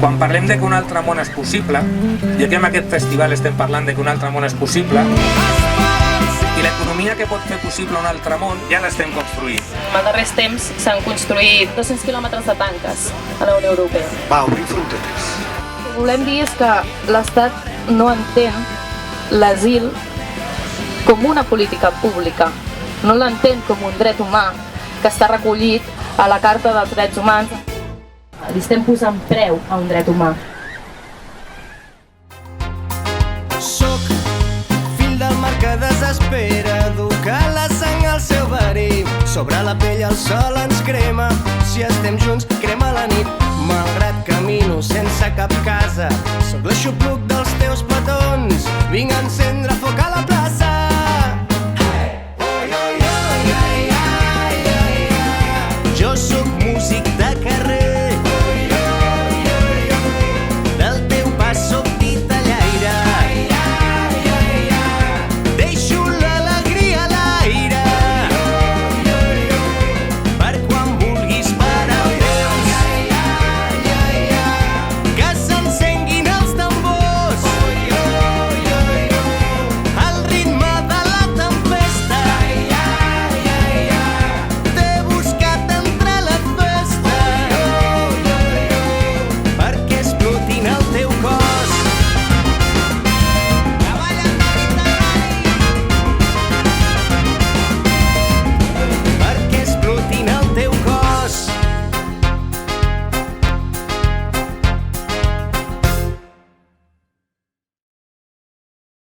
Quan parlem de que un altre món és possible, i aquí en aquest festival estem parlant de que un altre món és possible, i l'economia que pot fer possible un altre món ja l'estem construint. En els darrers temps s'han construït 200 quilòmetres de tanques a la Unió Europea. Va obrir fronteres. El que volem dir és que l'Estat no entén l'asil com una política pública, no l'entén com un dret humà que està recollit a la Carta dels Drets Humans. Li estem posant preu a un dret humà. Soc fill del mar que desespera, educar la sang al seu verí. Sobre la pell el sol ens crema, si estem junts crema la nit. Malgrat camino sense cap casa, sóc l'aixopluc dels teus petons. Vinc a encendre foc a la